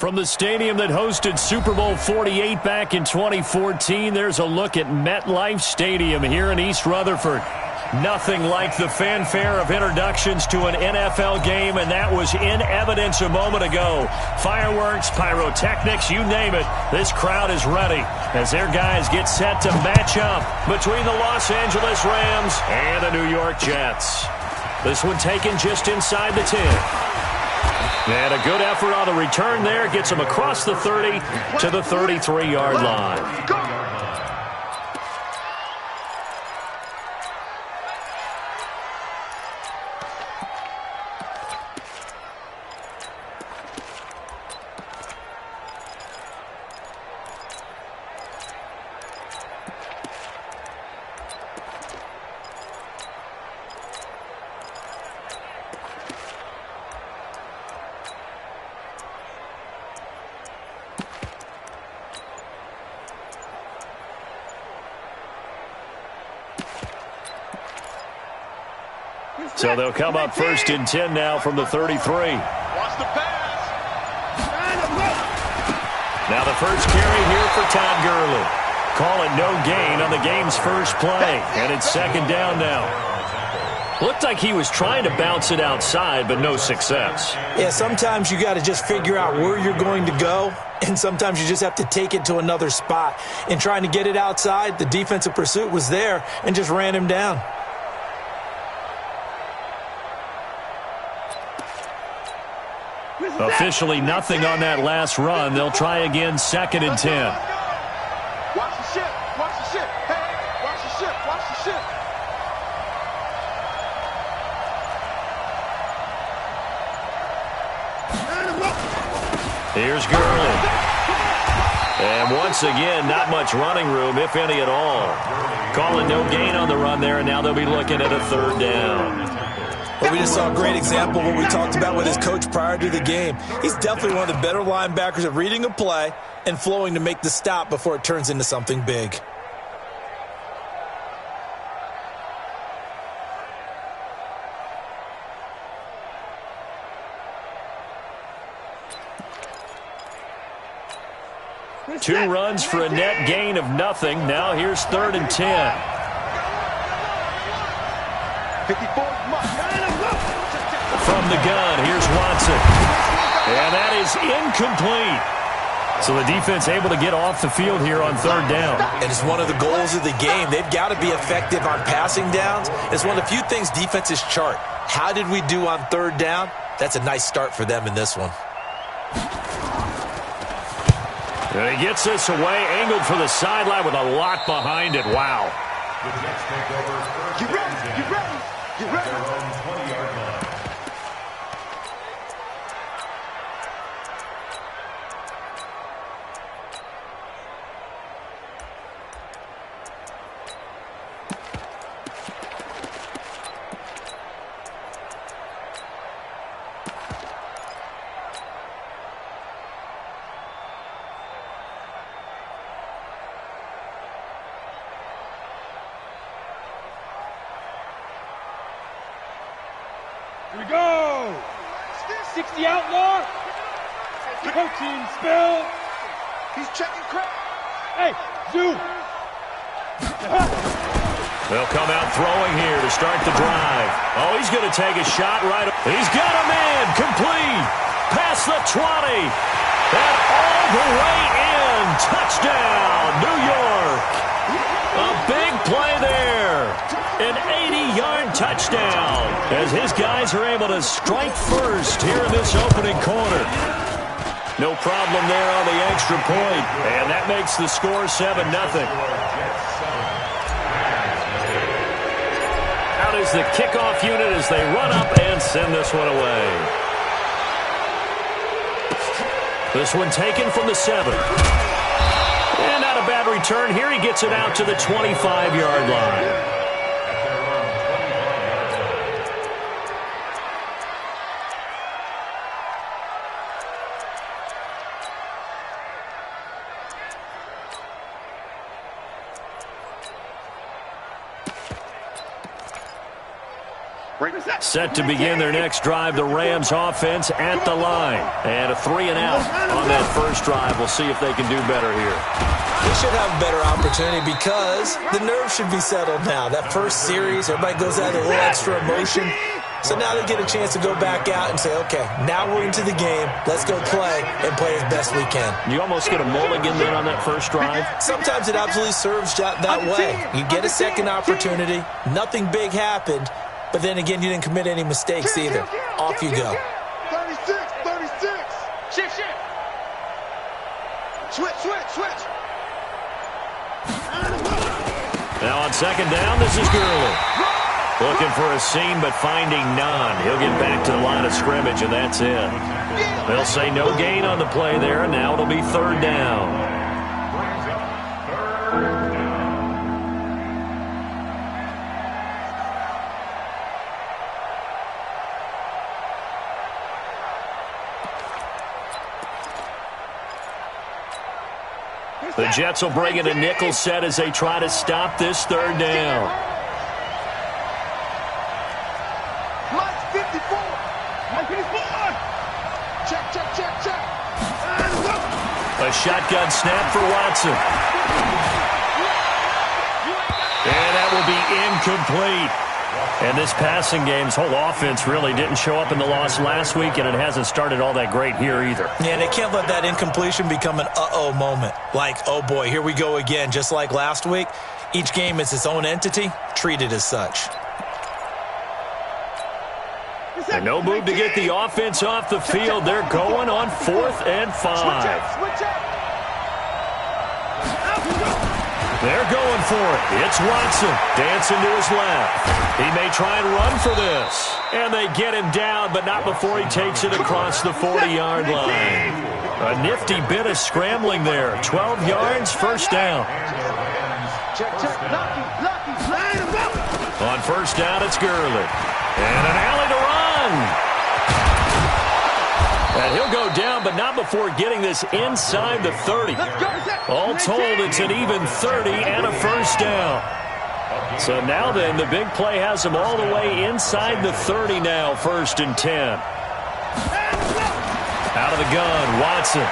From the stadium that hosted Super Bowl 48 back in 2014, there's a look at MetLife Stadium here in East Rutherford. Nothing like the fanfare of introductions to an NFL game, and that was in evidence a moment ago. Fireworks, pyrotechnics, you name it. This crowd is ready as their guys get set to match up between the Los Angeles Rams and the New York Jets. This one taken just inside the 10. And a good effort on the return there. Gets him across the 30 to the 33-yard line. So they'll come up first and 10 now from the 33. Watch the pass. Now the first carry here for Todd Gurley. Call it no gain on the game's first play. And it's second down now. Looked like he was trying to bounce it outside, but no success. Yeah, sometimes you got to just figure out where you're going to go, and sometimes you just have to take it to another spot. In trying to get it outside, the defensive pursuit was there and just ran him down. Officially nothing on that last run. They'll try again, second and 10. Watch the ship. Watch the ship. Hey, watch the ship. Watch the ship. Here's Gurley. And once again, not much running room, if any at all. Calling no gain on the run there, and now they'll be looking at a third down. Well, we just saw a great example of what we talked about with his coach prior to the game. He's definitely one of the better linebackers at reading a play and flowing to make the stop before it turns into something big. Two runs for a net gain of nothing. Now here's third and 10. 54. From the gun, here's Watson. And that is incomplete. So the defense able to get off the field here on third down. And it's one of the goals of the game. They've got to be effective on passing downs. It's one of the few things defenses chart. How did we do on third down? That's a nice start for them in this one. And he gets this away, angled for the sideline with a lot behind it. Wow. You ready? You ready? You ready? Here we go! 60 outlaw! Protein spill! He's checking crap. Hey, Zoo! They'll come out throwing here to start the drive. Oh, he's going to take a shot right. He's got a man complete. Past the 20. And all the way in. Touchdown, New York. A big play there. An 80-yard touchdown as his guys are able to strike first here in this opening quarter. No problem there on the extra point, and that makes the score 7-0. Out is the kickoff unit as they run up and send this one away. This one taken from the 7. And not a bad return here. He gets it out to the 25-yard line. Set to begin their next drive, the Rams offense at the line. And a 3-and-out on that first drive. We'll see if they can do better here. They should have a better opportunity because the nerves should be settled now. That first series, everybody goes out with a little extra emotion. So now they get a chance to go back out and say, okay, now we're into the game. Let's go play and play as best we can. You almost get a mulligan then on that first drive? Sometimes it absolutely serves that way. You get a second opportunity. Nothing big happened. But then again, you didn't commit any mistakes either. Off you go. 36. Shift. Switch. Now on second down, this is Gurley. Looking for a seam, but finding none. He'll get back to the line of scrimmage, and that's it. They'll say no gain on the play there, and now it'll be third down. The Jets will bring in a nickel set as they try to stop this third down. Mike 54. Check. A shotgun snap for Watson. And that will be incomplete. And this passing game's whole offense really didn't show up in the loss last week, and it hasn't started all that great here either. Yeah, they can't let that incompletion become an uh-oh moment. Like, oh boy, here we go again. Just like last week, each game is its own entity, treated as such. And no move to get the offense off the field. They're going on 4th and 5. Switch up. They're going for it. It's Watson dancing to his left. He may try and run for this. And they get him down, but not before he takes it across the 40-yard line. A nifty bit of scrambling there. 12 yards, first down. Check. Lucky. On first down, it's Gurley. And an alley to run. And he'll go down, but not before getting this inside the 30. All told, it's an even 30 and a first down. So now then, the big play has him all the way inside the 30 now, 1st and 10. Out of the gun, Watson.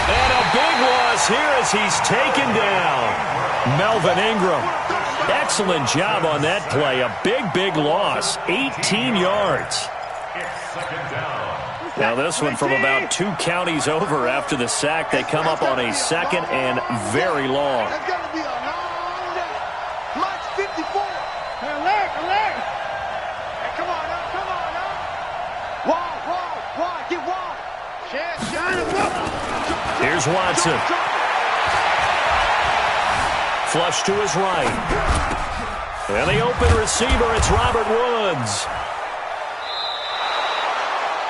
And a big loss here as he's taken down. Melvin Ingram. Excellent job on that play. A big loss. 18 yards. Now this one from about 2 counties over after the sack. They come up on a 2nd and very long. That's got to be a long day. Mike's 54. Hey, alert. Hey, come on now. Wide. Get wide. Shine him up. Here's Watson. Flush to his right. And the open receiver, it's Robert Woods.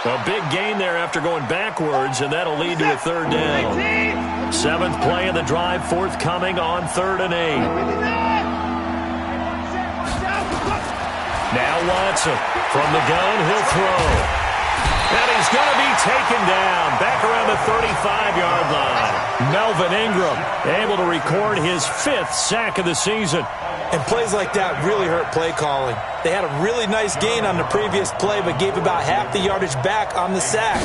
A big gain there after going backwards, and that'll lead to a third down. 7th play of the drive, forthcoming on 3rd and 8. Now Watson from the gun, he'll throw. And he's going to be taken down back around the 35-yard line. Melvin Ingram able to record his 5th sack of the season. And plays like that really hurt play calling. They had a really nice gain on the previous play, but gave about half the yardage back on the sack.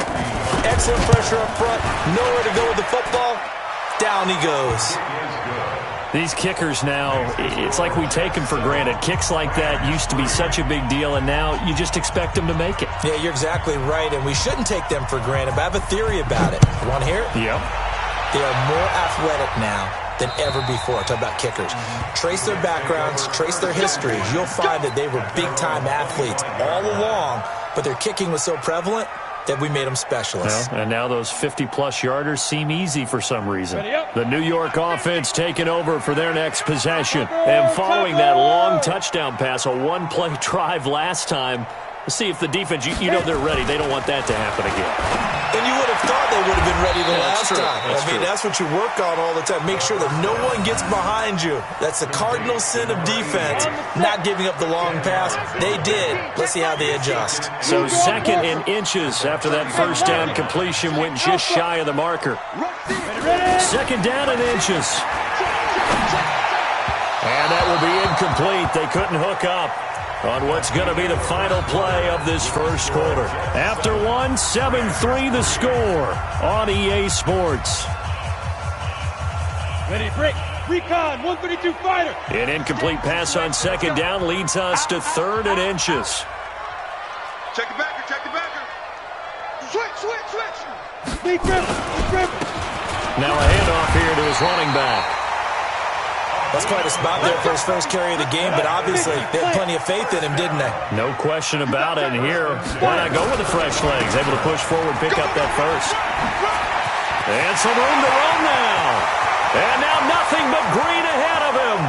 Excellent pressure up front. Nowhere to go with the football. Down he goes. These kickers now, it's like we take them for granted. Kicks like that used to be such a big deal, and now you just expect them to make it. Yeah, you're exactly right, and we shouldn't take them for granted. But I have a theory about it. You want to hear it? Yep. They are more athletic now than ever before. Talk about kickers. Trace their backgrounds, trace their histories. You'll find that they were big-time athletes all along, but their kicking was so prevalent that we made them specialists. Well, and now those 50-plus yarders seem easy for some reason. The New York offense taking over for their next possession. And following that long touchdown pass, a one-play drive last time, let's see if the defense, you know they're ready. They don't want that to happen again. And you would have thought they would have been ready the last time. I mean, that's what you work on all the time. Make sure that no one gets behind you. That's the cardinal sin of defense, not giving up the long pass. They did. Let's see how they adjust. So 2nd and inches after that first down completion went just shy of the marker. 2nd down and inches. And that will be incomplete. They couldn't hook up on what's going to be the final play of this first quarter. After one, 7-3 the score on EA Sports. Ready, break. Recon, 132 fighter. An incomplete pass on second down leads us to 3rd and inches. Check the backer, check the backer. Switch. Big gripper. Now a handoff here to his running back. That's quite a spot there for his first carry of the game, but obviously they had plenty of faith in him, didn't they? No question about it. And here, why not go with the fresh legs? Able to push forward, pick up that first. And some room to run now. And now nothing but green ahead of him.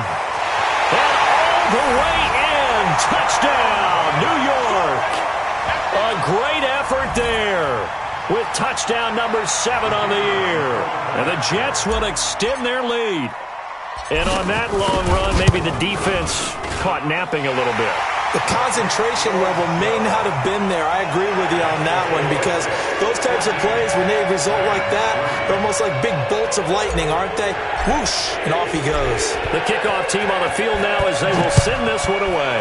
And all the way in. Touchdown, New York. A great effort there with touchdown number 7 on the year. And the Jets will extend their lead. And on that long run, maybe the defense caught napping a little bit. The concentration level may not have been there. I agree with you on that one because those types of plays, when they result like that, they're almost like big bolts of lightning, aren't they? Whoosh, and off he goes. The kickoff team on the field now as they will send this one away.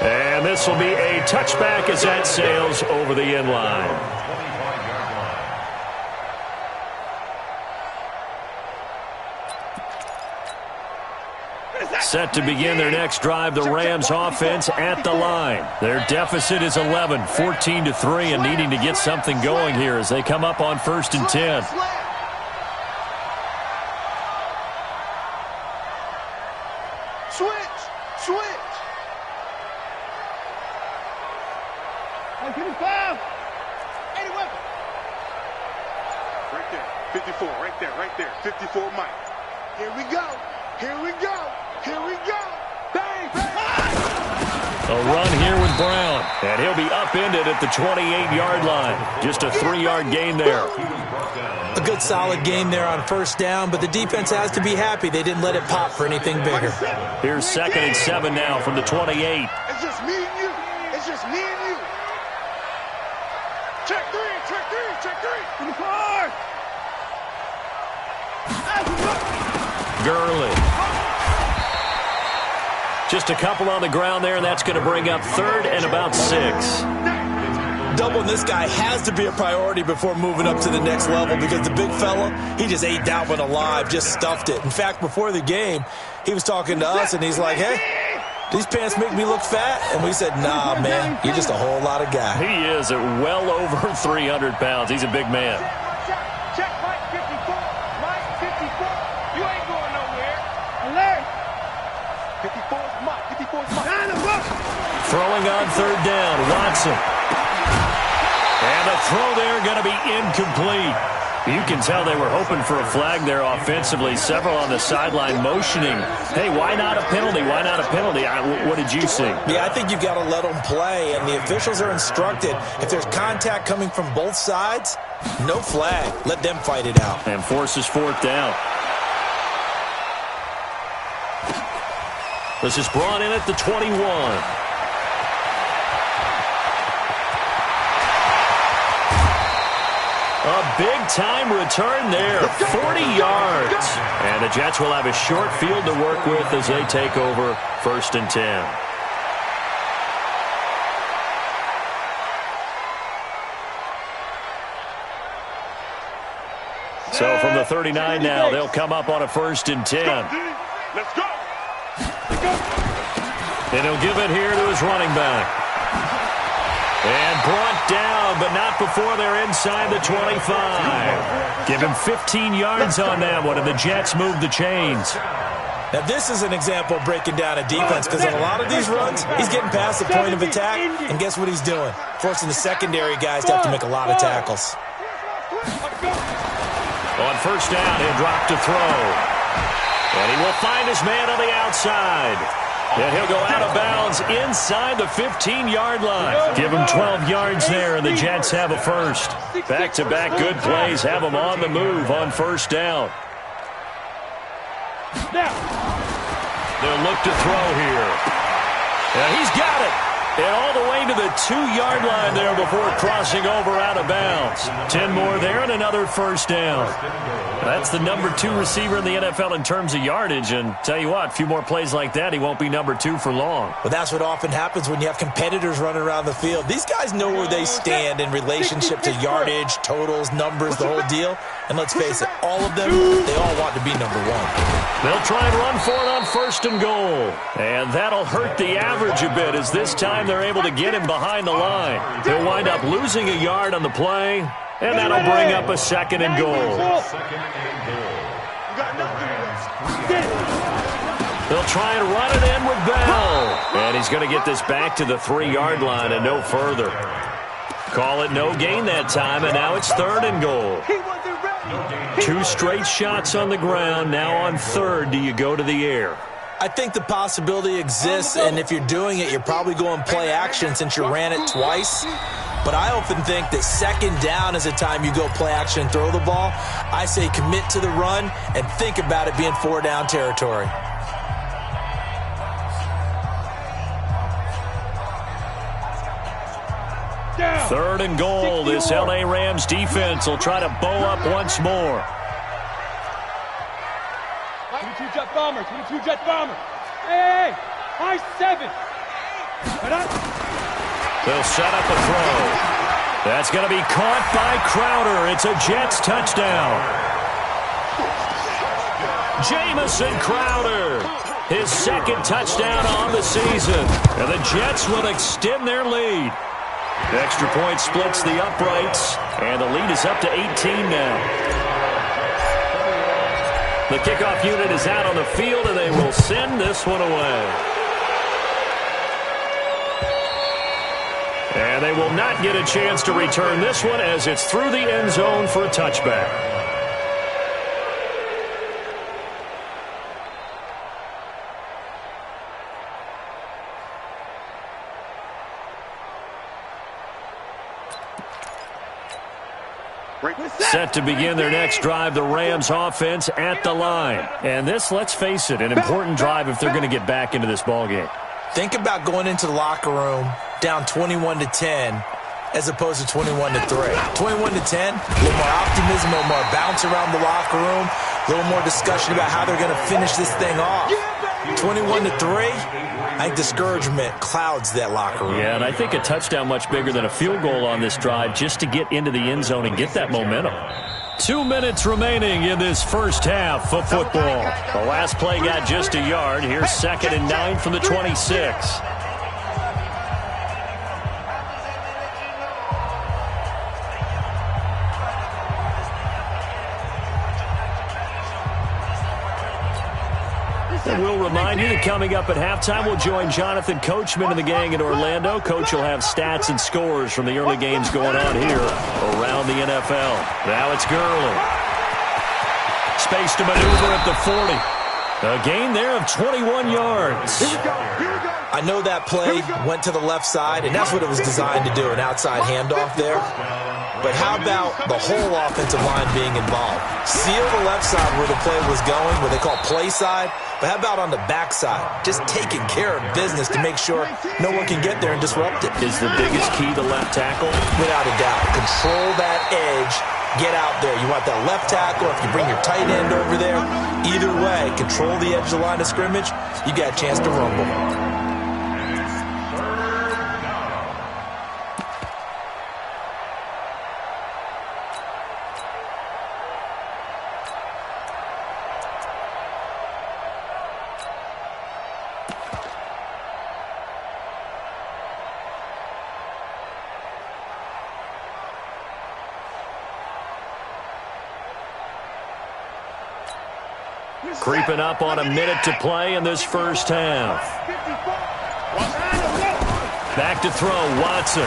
And this will be a touchback as that sails over the end line. Set to begin their next drive, the Rams offense at the line. Their deficit is 11, 14-3, and needing to get something going here as they come up on 1st and 10. Switch. 155. 81. Right there. 54. Right there. 54 Mike. Here we go. Bang. A run here with Brown, and he'll be upended at the 28-yard line. Just a 3-yard gain there. A good solid game there on 1st down, but the defense has to be happy they didn't let it pop for anything bigger. Here's 2nd and 7 now from the 28. It's just me and you. Check three. In the car. Gurley. Just a couple on the ground there, and that's going to bring up 3rd and about 6. Doubling this guy has to be a priority before moving up to the next level because the big fella, he just ate that one alive, just stuffed it. In fact, before the game, he was talking to us, and he's like, hey, these pants make me look fat? And we said, nah, man, you're just a whole lot of guy. He is at well over 300 pounds. He's a big man. Check Mike 54. Mike 54. You ain't going nowhere. Alert. 54 is Mike. Down the book. Throwing on 3rd down, Watson. And the throw there going to be incomplete. You can tell they were hoping for a flag there offensively. Several on the sideline motioning. Hey, why not a penalty? What did you see? Yeah, I think you've got to let them play, and the officials are instructed if there's contact coming from both sides, no flag. Let them fight it out. And forces 4th down. This is brought in at the 21. A big-time return there, 40 yards. And the Jets will have a short field to work with as they take over 1st and 10. So from the 39 now, they'll come up on a 1st and 10. Let's go. And he'll give it here to his running back. And brought down, but not before they're inside the 25. Give him 15 yards on that one, and the Jets move the chains. Now, this is an example of breaking down a defense because on a lot of these runs, he's getting past the point of attack, and guess what he's doing? Forcing the secondary guys to have to make a lot of tackles. On 1st down, he'll drop to throw. And he will find his man on the outside. And he'll go out of bounds inside the 15-yard line. Give him 12 yards there, and the Jets have a first. Back-to-back good plays have them on the move on 1st down. They'll look to throw here. And he's got it. And all the way to the 2-yard line there before crossing over out of bounds. 10 more there and another first down. That's the number 2 receiver in the NFL in terms of yardage. And tell you what, a few more plays like that, he won't be number 2 for long. But that's what often happens when you have competitors running around the field. These guys know where they stand in relationship to yardage, totals, numbers, the whole deal. And let's face it, all of them, they all want to be number 1. They'll try and run for it on 1st and goal. And that'll hurt the average a bit as this time they're able to get him behind the line. He'll wind up losing a yard on the play, and that'll bring up a 2nd and goal. They'll try and run it in with Bell. And he's going to get this back to the 3-yard line and no further. Call it no gain that time, and now it's 3rd and goal. 2 straight shots on the ground. Now on 3rd, do you go to the air? I think the possibility exists, and if you're doing it, you're probably going play action since you ran it twice. But I often think that 2nd down is the time you go play action and throw the ball. I say commit to the run and think about it being 4-down territory. Down. 3rd and goal. This L.A. Rams defense will try to bow up once more. 22 jet bomber, 22 jet bomber. Hey, high 7. They'll set up a throw. That's going to be caught by Crowder. It's a Jets touchdown. Jamison Crowder, his 2nd touchdown on the season. And the Jets will extend their lead. Extra point splits the uprights, and the lead is up to 18 now. The kickoff unit is out on the field, and they will send this one away. And they will not get a chance to return this one as it's through the end zone for a touchback. Set to begin their next drive, the Rams offense at the line. And this, let's face it, an important drive if they're going to get back into this ballgame. Think about going into the locker room down 21-10 as opposed to 21-3. 21-10, a little more optimism, a little more bounce around the locker room, a little more discussion about how they're going to finish this thing off. 21-3, I think discouragement clouds that locker room. Yeah, and I think a touchdown much bigger than a field goal on this drive just to get into the end zone and get that momentum. 2 minutes remaining in this first half of football. The last play got just a yard. Here's 2nd and 9 from the 26. And we'll remind you that coming up at halftime, we'll join Jonathan Coachman and the gang in Orlando. Coach will have stats and scores from the early games going on here around the NFL. Now it's Gurley. Space to maneuver at the 40. A gain there of 21 yards. I know that play went to the left side, and that's what it was designed to do, an outside handoff there. But how about the whole offensive line being involved? Seal the left side where the play was going, what they call play side. But how about on the backside? Just taking care of business to make sure no one can get there and disrupt it. Is the biggest key the left tackle? Without a doubt. Control that edge. Get out there. You want that left tackle. If you bring your tight end over there, either way, control the edge of the line of scrimmage, you got a chance to rumble. Creeping up on a minute to play in this first half. Back to throw, Watson.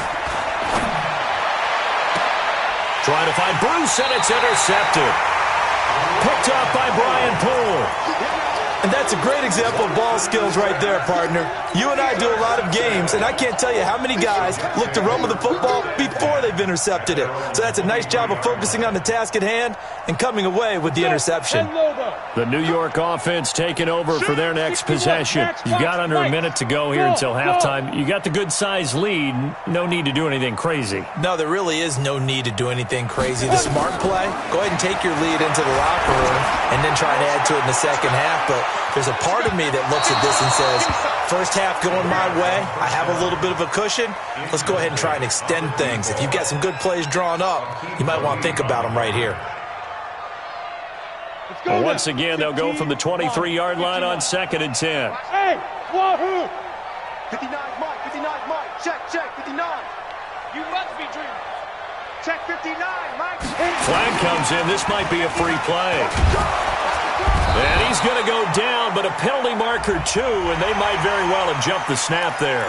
Trying to find Bruce, and it's intercepted. Picked off by Brian Poole. And that's a great example of ball skills right there, partner. You and I do a lot of games, and I can't tell you how many guys look to run with the football before they've intercepted it. So that's a nice job of focusing on the task at hand and coming away with the interception. The New York offense taking over for their next possession. You got under a minute to go here until halftime. You got the good-sized lead. No need to do anything crazy. No, there really is no need to do anything crazy. The smart play, go ahead and take your lead into the locker room and then try and add to it in the second half. But there's a part of me that looks at this and says, first half going my way, I have a little bit of a cushion. Let's go ahead and try and extend things. If you've got some good plays drawn up, you might want to think about them right here. Well, once again, they'll go from the 23-yard line on 2nd and 10. Hey, wahoo! 59 Mike, 59 Mike. Check, 59. You must be dreaming. Check 59, Mike. Flag comes in. This might be a free play. And he's going to go down, but a penalty marker too, and they might very well have jumped the snap there.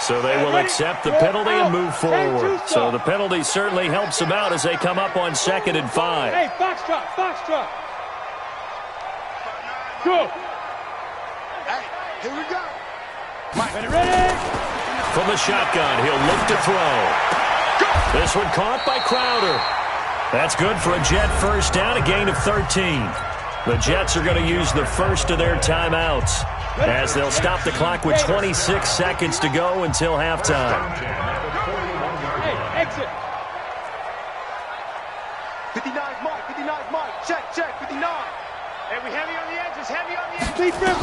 So they will accept the penalty and move forward. So the penalty certainly helps them out as they come up on 2nd and 5. Hey, foxtrot. Go. Hey, here we go. Mike, ready? From the shotgun, he'll look to throw. This one caught by Crowder. That's good for a Jet first down, a gain of 13. The Jets are going to use the first of their timeouts as they'll stop the clock with 26 seconds to go until halftime. Hey, exit. 59 Mike. Check, 59. Hey, we heavy on the edges, Deep rim.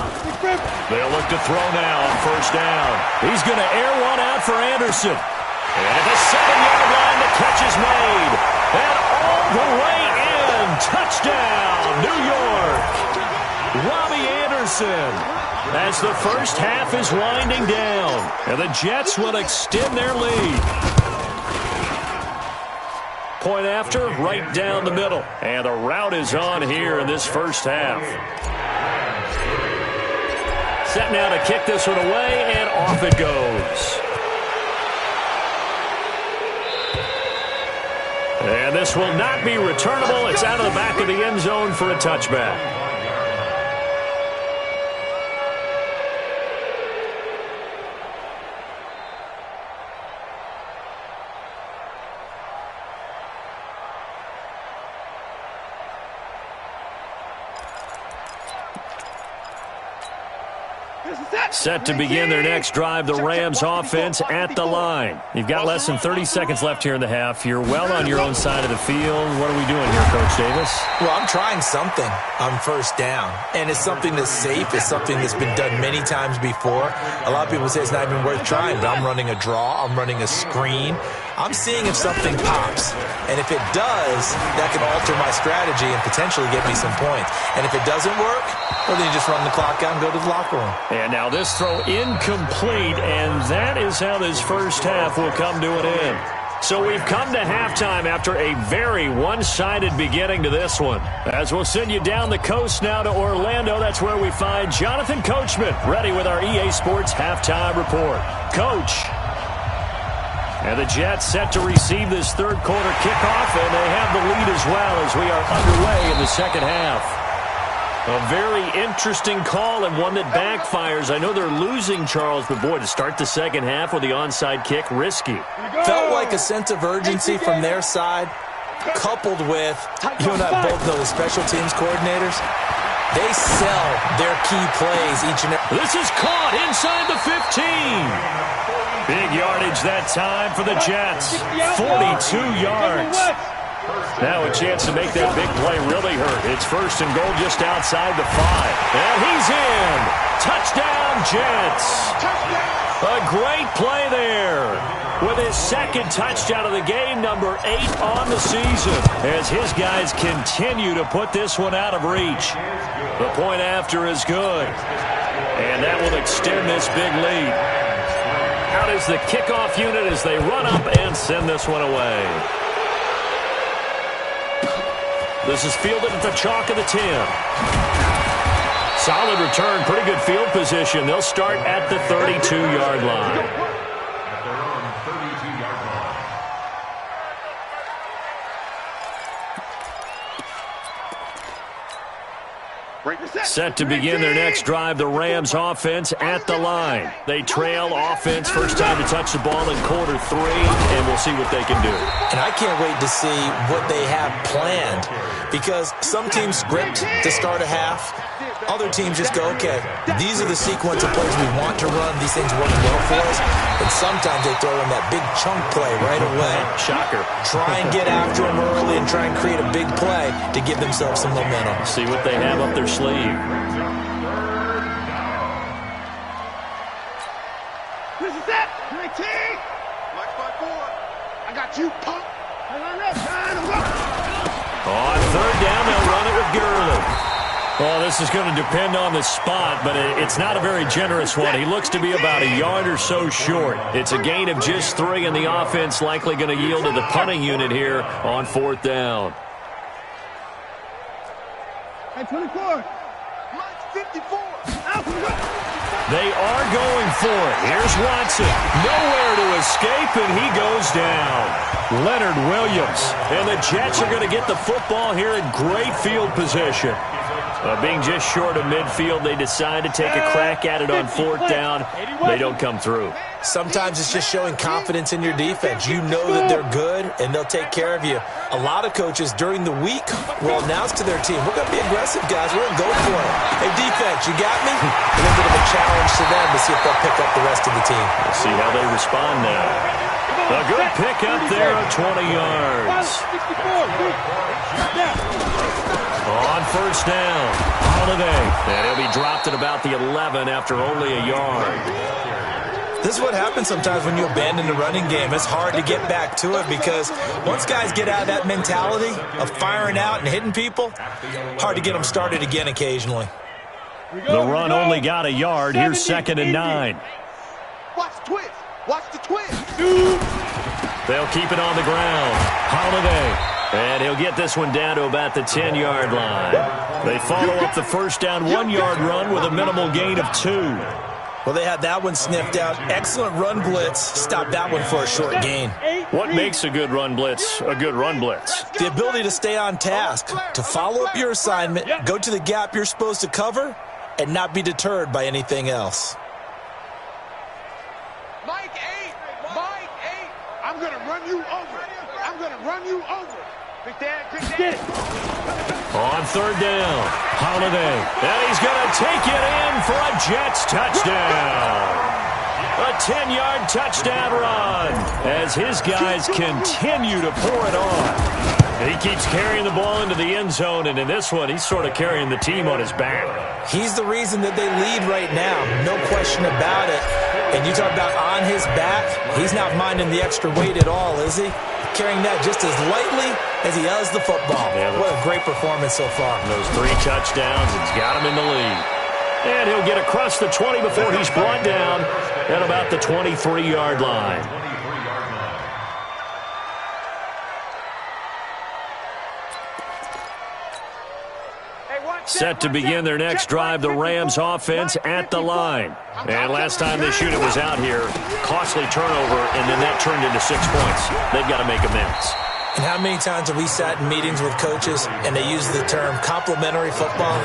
They'll look to throw now on first down. He's going to air one out for Anderson. And at the 7-yard line, the catch is made. And all the way in. Touchdown, New York. Robbie Anderson. As the first half is winding down. And the Jets will extend their lead. Point after, right down the middle. And the route is on here in this first half. Set now to kick this one away, and off it goes. And this will not be returnable. It's out of the back of the end zone for a touchback. Set to begin their next drive, the Rams offense at the line. You've got less than 30 seconds left here in the half. You're well on your own side of the field. What are we doing here, Coach Davis? Well, I'm trying something on first down, and it's something that's safe. It's something that's been done many times before. A lot of people say it's not even worth trying, but I'm running a draw. I'm running a screen. I'm seeing if something pops, and if it does, that can alter my strategy and potentially get me some points. And if it doesn't work, well, then you just run the clock out and go to the locker room. And now this throw incomplete, and that is how this first half will come to an end. So we've come to halftime after a very one-sided beginning to this one. As we'll send you down the coast now to Orlando, that's where we find Jonathan Coachman, ready with our EA Sports halftime report. Coach. And the Jets set to receive this third quarter kickoff, and they have the lead as well as we are underway in the second half. A very interesting call and one that backfires. I know they're losing, Charles, but boy, to start the second half with the onside kick, risky. Felt like a sense of urgency from their side, coupled with, you and I both know the special teams coordinators, they sell their key plays each and every. This is caught inside the 15. Big yardage that time for the Jets. 42 yards. Now a chance to make that big play really hurt. It's first and goal just outside the 5. And he's in. Touchdown, Jets. A great play there. With his second touchdown of the game, number 8 on the season. As his guys continue to put this one out of reach. The point after is good. And that will extend this big lead. Out is the kickoff unit as they run up and send this one away. This is fielded at the chalk of the 10. Solid return, pretty good field position. They'll start at the 32-yard line. Set to begin their next drive, the Rams offense at the line. They trail offense, first time to touch the ball in quarter 3, and we'll see what they can do. And I can't wait to see what they have planned, because some teams script to start a half. Other teams just go, okay, these are the sequence of plays we want to run. These things work well for us. And sometimes they throw in that big chunk play right away. Shocker. Try and get after them early and try and create a big play to give themselves some momentum. See what they have up their sleeve. This is it. 19. Mike 5-4. I got you, punk. On third down, they'll run it with Gurley. Well, this is going to depend on the spot, but it's not a very generous one. He looks to be about a yard or so short. It's a gain of just 3, and the offense likely going to yield to the punting unit here on 4th down. Hey, 24. Mike 54. They are going for it. Here's Watson. Nowhere to escape, and he goes down. Leonard Williams. And the Jets are going to get the football here in great field position. Being just short of midfield, they decide to take a crack at it on 4th down. They don't come through. Sometimes it's just showing confidence in your defense. You know that they're good, and they'll take care of you. A lot of coaches during the week will announce to their team, we're going to be aggressive, guys. We're going to go for it. Hey, defense, you got me? A little bit of a challenge to them to see if they'll pick up the rest of the team. We'll see how they respond now. A good pick up there of 20 yards. On 1st down, Holiday. And he'll be dropped at about the 11 after only a yard. This is what happens sometimes when you abandon the running game. It's hard to get back to it because once guys get out of that mentality of firing out and hitting people, hard to get them started again occasionally. The run only got a yard. Here's 2nd and 9. Watch the twist. Watch the twist. They'll keep it on the ground. Holiday. And he'll get this one down to about the 10-yard line. They follow up the first down 1-yard run with a minimal gain of 2. Well, they had that one sniffed out. Excellent run blitz. Stop that one for a short gain. What makes a good run blitz a good run blitz? The ability to stay on task, to follow up your assignment, go to the gap you're supposed to cover, and not be deterred by anything else. Mike 8. Mike 8. I'm going to run you over. I'm going to run you over. Big Dad, Big Dad. On 3rd down, Holiday. And he's going to take it in for a Jets touchdown. A 10-yard touchdown run as his guys continue to pour it on. He keeps carrying the ball into the end zone, and in this one, he's sort of carrying the team on his back. He's the reason that they lead right now, no question about it. And you talk about on his back, he's not minding the extra weight at all, is he? Carrying that just as lightly as he does the football. Yeah, what a great performance so far. Those 3 touchdowns, it's got him in the lead. And he'll get across the 20 before he's brought down at about the 23-yard line. Set to begin their next drive, the Rams offense at the line. And last time this unit was out here, costly turnover, and then that turned into 6 points. They've got to make amends. And how many times have we sat in meetings with coaches and they use the term complementary football?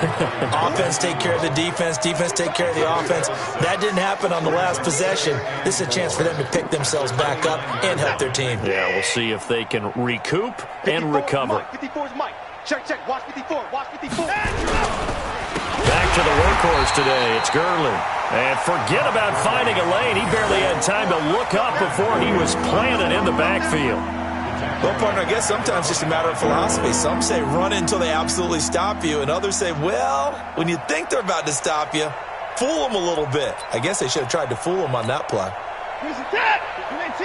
Offense take care of the defense, defense take care of the offense. That didn't happen on the last possession. This is a chance for them to pick themselves back up and help their team. Yeah, we'll see if they can recoup and recover. 54 is Mike. Check, check. Watch 54. Watch 54. Back to the workhorse today. It's Gurley. And forget about finding a lane. He barely had time to look up before he was planted in the backfield. Well, partner, I guess sometimes it's just a matter of philosophy. Some say run until they absolutely stop you, and others say, well, when you think they're about to stop you, fool them a little bit. I guess they should have tried to fool them on that play. Here's the tap. 19.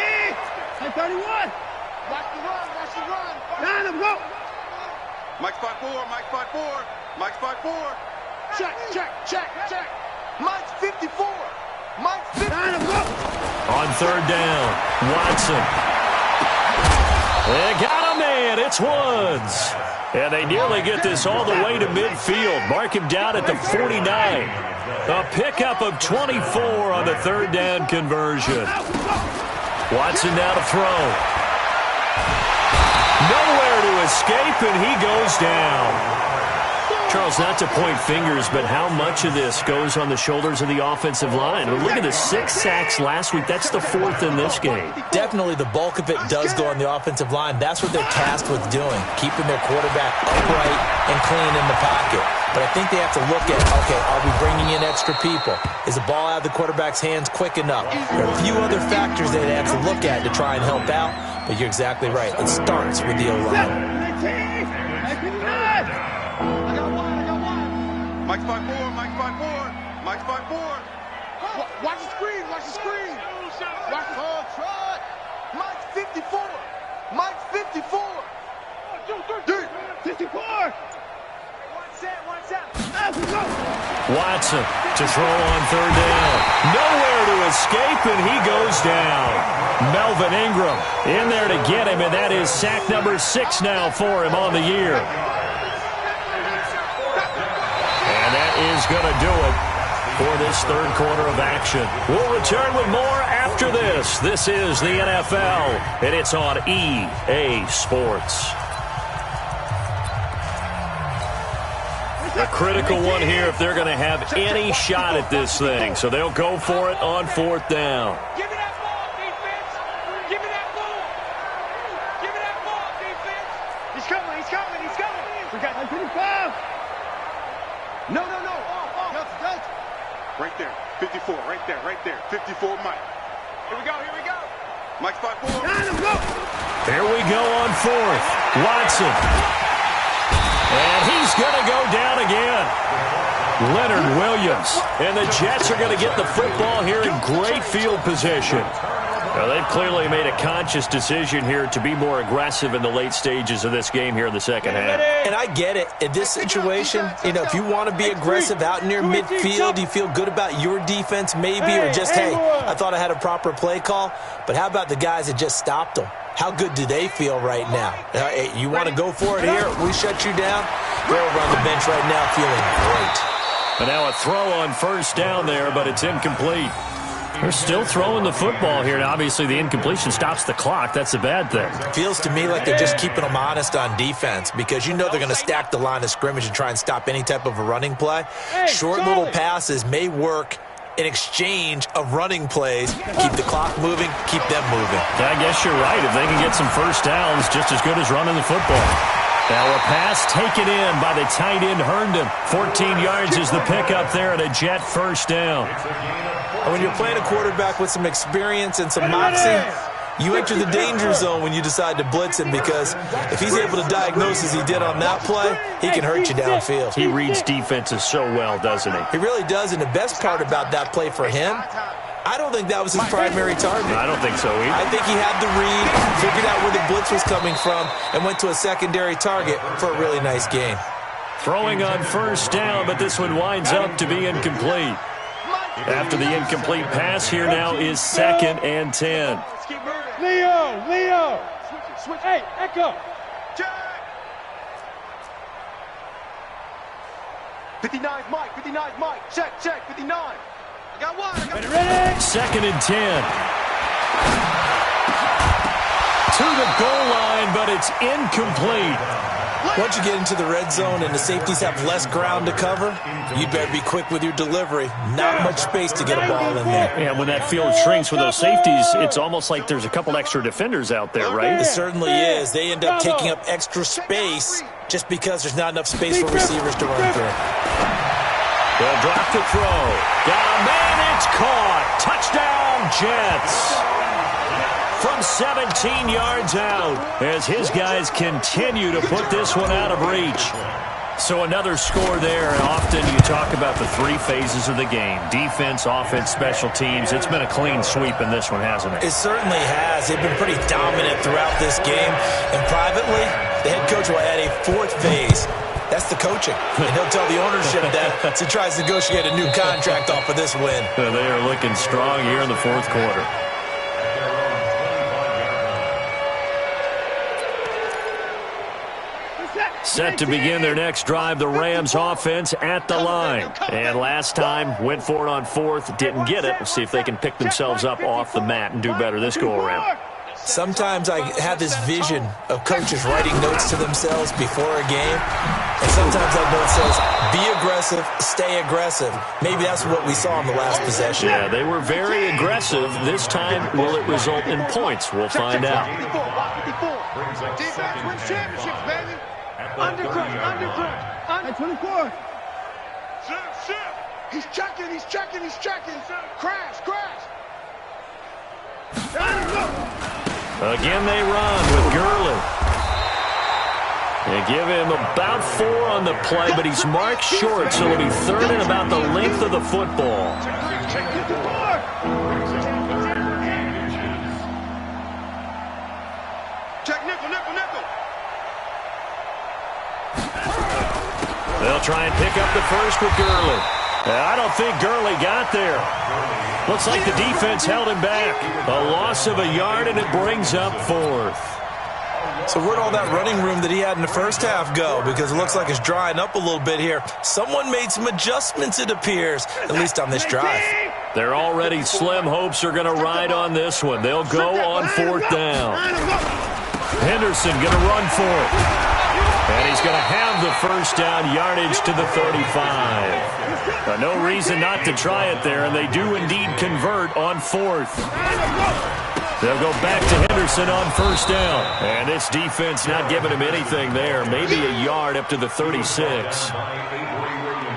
31. Watch the run. Watch the run. 9 of them, go. Mike's 5-4. Mike's 5-4. Mike's 5-4. Check, check, check, check. Mike's 54. Mike's 54. 9 of them, go. On 3rd down, Watson. They got a man. It's Woods. And they nearly get this all the way to midfield. Mark him down at the 49. A pickup of 24 on the 3rd down conversion. Watson now to throw. Nowhere to escape, and he goes down. Charles, not to point fingers, but how much of this goes on the shoulders of the offensive line? Look at the 6 sacks last week. That's the 4th in this game. Definitely the bulk of it does go on the offensive line. That's what they're tasked with doing, keeping their quarterback upright and clean in the pocket. But I think they have to look at, okay, are we bringing in extra people? Is the ball out of the quarterback's hands quick enough? There are a few other factors they have to look at to try and help out, but you're exactly right. It starts with the O-line. Mike's 5-4, Mike's 5-4, Mike's 5-4. Watch the screen, watch the screen. Watch the trot. Mike's 54. Mike's 54. 54. Watson to throw on 3rd down. Nowhere to escape, and he goes down. Melvin Ingram in there to get him, and that is sack number 6 now for him on the year. And that is going to do it for this 3rd quarter of action. We'll return with more after this. This is the NFL, and it's on EA Sports. A critical one here if they're going to have any shot at this thing. So they'll go for it on 4th down. Give me that ball, defense. Give me that ball. Give me that ball, defense. He's coming, he's coming, he's coming. We got 55. No. Right there, 54, right there, 54, Mike. Here we go. Mike's 5-4. Here we go on 4th. Watson. And he's going to go down again. Leonard Williams. And the Jets are going to get the football here in great field position. Now, they've clearly made a conscious decision here to be more aggressive in the late stages of this game here in the second half. And I get it. In this situation, if you want to be aggressive out near midfield, you feel good about your defense maybe, or just, hey, I thought I had a proper play call. But how about the guys that just stopped them? How good do they feel right now? Hey, you want to go for it here? We shut you down? They're over on the bench right now feeling great. And now a throw on 1st down there, but it's incomplete. They're still throwing the football here. Now, obviously, the incompletion stops the clock. That's a bad thing. Feels to me like they're just keeping them honest on defense because you know they're going to stack the line of scrimmage and try and stop any type of a running play. Short little passes may work in exchange of running plays. Keep the clock moving, keep them moving. Yeah, I guess you're right. If they can get some 1st downs, just as good as running the football. Now a pass taken in by the tight end Herndon. 14 yards is the pickup there at a Jet 1st down. And when you're playing a quarterback with some experience and some moxie, you enter the danger zone when you decide to blitz him because if he's able to diagnose as he did on that play, he can hurt you downfield. He reads defenses so well, doesn't he? He really does, and the best part about that play for him, I don't think that was his primary target. I don't think so either. I think he had the read, figured out where the blitz was coming from, and went to a secondary target for a really nice gain. Throwing on 1st down, but this one winds up to be incomplete. After the incomplete pass, here now is 2nd and 10. Leo. Switch. Hey, Echo. Check. 59's Mike. 59's Mike. Check. 59. I got one. Ready? 2nd and 10. To the goal line, but it's incomplete. Once you get into the red zone and the safeties have less ground to cover, you better be quick with your delivery. Not much space to get a ball in there. And when that field shrinks with those safeties, it's almost like there's a couple extra defenders out there, right? It certainly is. They end up taking up extra space just because there's not enough space for receivers to run through. They'll drop the throw. Got a man, it's caught. Touchdown, Jets. From 17 yards out as his guys continue to put this one out of reach. So another score there, and often you talk about the 3 phases of the game. Defense, offense, special teams. It's been a clean sweep in this one, hasn't it? It certainly has. They've been pretty dominant throughout this game. And privately, the head coach will add a 4th phase. That's the coaching. And he'll tell the ownership that as he tries to negotiate a new contract off of this win. They are looking strong here in the 4th quarter. Set to begin their next drive, the Rams offense at the line. And last time, went for it on 4th, didn't get it. We'll see if they can pick themselves up off the mat and do better this go-around. Sometimes I have this vision of coaches writing notes to themselves before a game, and sometimes that note says, be aggressive, stay aggressive. Maybe that's what we saw in the last possession. Yeah, they were very aggressive. This time, will it result in points? We'll find out. Defense wins championships, baby. Undercut. 24. He's checking. Crash. Again, they run with Gurley. They give him about 4 on the play, but he's marked short, so it'll be third and about the length of the football. Check nickel. They'll try and pick up the first with Gurley. I don't think Gurley got there. Looks like the defense held him back. A loss of a yard, and it brings up 4th. So where'd all that running room that he had in the first half go? Because it looks like it's drying up a little bit here. Someone made some adjustments, it appears, at least on this drive. Their already slim hopes are going to ride on this one. They'll go on 4th down. Henderson going to run for it. And he's going to have the first down, yardage to the 35. No reason not to try it there, and they do indeed convert on 4th. They'll go back to Henderson on 1st down. And this defense not giving him anything there. Maybe a yard up to the 36.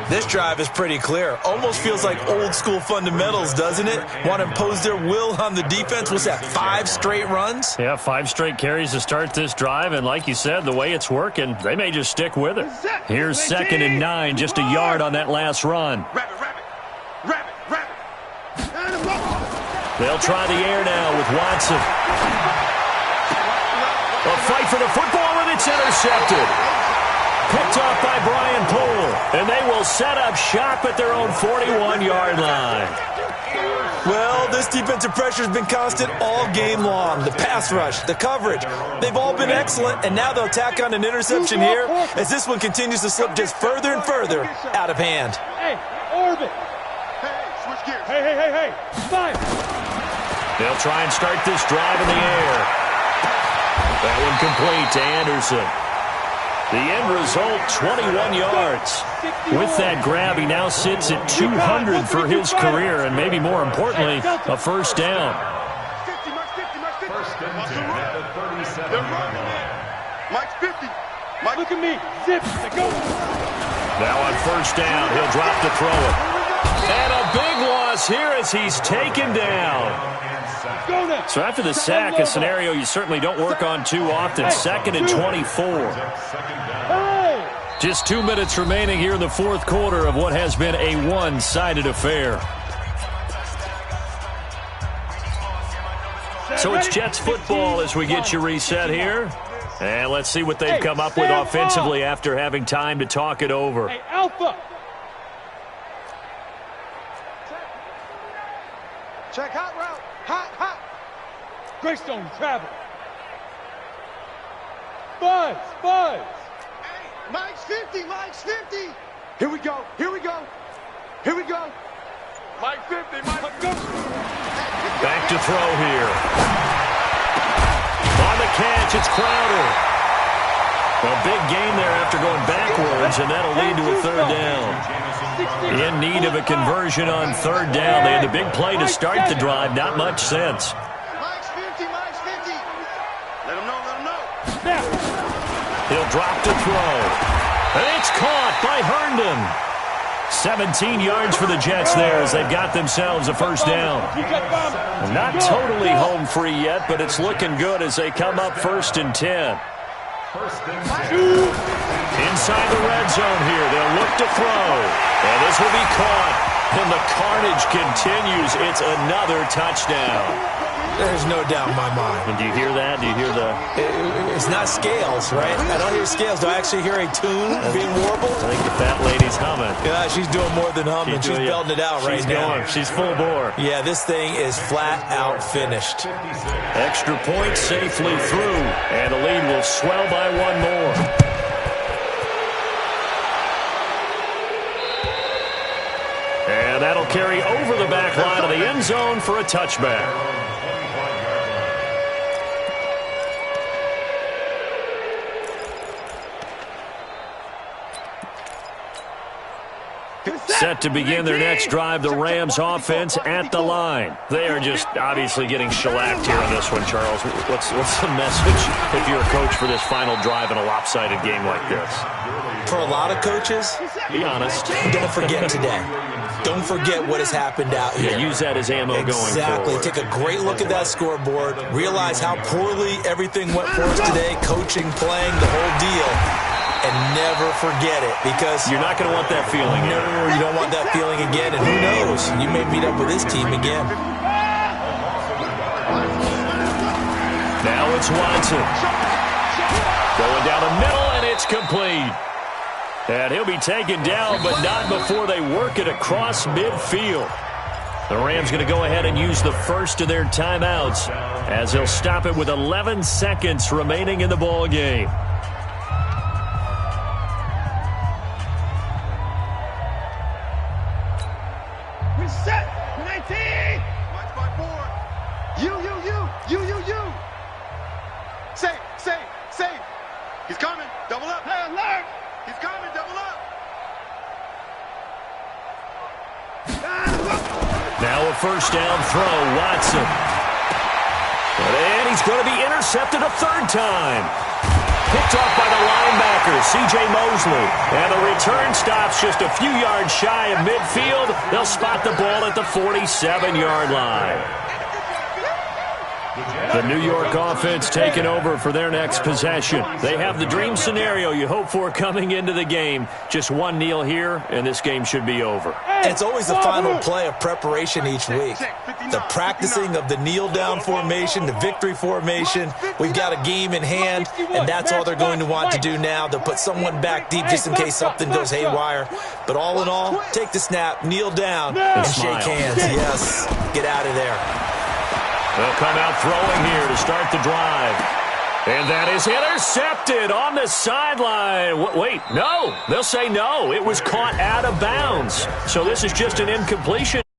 This drive is pretty clear. Almost feels like old school fundamentals, doesn't it? Want to impose their will on the defense. What's that, 5 straight runs? Yeah, 5 straight carries to start this drive. And like you said, the way it's working, they may just stick with it. Here's 2nd and 9, just a yard on that last run. Rabbit. They'll try the air now with Watson. A fight for the football, and it's intercepted. Picked off by Brian Poole, and they will set up shop at their own 41-yard line. Well, this defensive pressure has been constant all game long. The pass rush, the coverage, they've all been excellent, and now they'll tack on an interception here as this one continues to slip just further and further out of hand. Hey, orbit. Hey, switch gears. Hey. Fire. They'll try and start this drive in the air. That one complete to Anderson. The end result, 21 yards. With that grab, he now sits at 200 for his career, and maybe more importantly, a first down. 50. They're running it. Mike's 50. Mike, look at me. Zip. Go. Now on first down, he'll drop to throw it. And a big loss here as he's taken down. So after the sack, a scenario you certainly don't work on too often. 2nd and 24. Just 2 minutes remaining here in the 4th quarter of what has been a one-sided affair. So it's Jets football as we get you reset here. And let's see what they've come up with offensively after having time to talk it over. Hey, Alpha. check hot route. Hot. Greystone, travel. Buzz. Hey, Mike's 50. Here we go. Mike 50, go. Back to throw here. On the catch, it's Crowder. A big gain there after going backwards, and that'll lead to a 3rd down. In need of a conversion on 3rd down. They had the big play to start the drive. Not much sense. Mike's 50. Let him know. He'll drop to throw. And it's caught by Herndon. 17 yards for the Jets there as they've got themselves a first down. Not totally home free yet, but it's looking good as they come up 1st and 10. Inside the red zone here, they'll look to throw. And this will be caught. And the carnage continues. It's another touchdown. There's no doubt in my mind. And do you hear that? Do you hear the... It's not scales, right? I don't hear scales. Do I actually hear a tune being warbled? I think the fat lady's humming. Yeah, she's doing more than humming. She's belting it out right now. She's full bore. Yeah, this thing is flat out finished. Extra point safely through. And the lead will swell by one more. And that'll carry over the back line of the end zone for a touchback. Set to begin their next drive, the Rams offense at the line. They are just obviously getting shellacked here on this one, Charles. What's the message if you're a coach for this final drive in a lopsided game like this? For a lot of coaches, be honest, don't forget today. Don't forget what has happened out here. Yeah, use that as ammo going forward. Exactly. Take a great look at that scoreboard. Realize how poorly everything went for us today, coaching, playing, the whole deal. And never forget it, because you're not going to want that feeling. No, you don't want that feeling again. And who knows? You may meet up with this team again. Now it's Watson. Going down the middle, and it's complete. And he'll be taken down, but not before they work it across midfield. The Rams going to go ahead and use the first of their timeouts as they'll stop it with 11 seconds remaining in the ball game. Set. 19. Watch by 4. You. Save. He's coming. Double up. Hey, alert. He's coming. Double up. Now a first down throw, Watson. And he's going to be intercepted a third time. Picked off by the linebacker, C.J. Mosley. And the return stops just a few yards shy of midfield. They'll spot the ball at the 47-yard line. The New York offense taking over for their next possession. They have the dream scenario you hope for coming into the game. Just one kneel here, and this game should be over. It's always the final play of preparation each week. The practicing of the kneel-down formation, the victory formation. We've got a game in hand, and that's all they're going to want to do now. They'll put someone back deep just in case something goes haywire. But all in all, take the snap, kneel down, and shake hands. Yes, get out of there. They'll come out throwing here to start the drive. And that is intercepted on the sideline. Wait, no. They'll say no. It was caught out of bounds. So this is just an incompletion.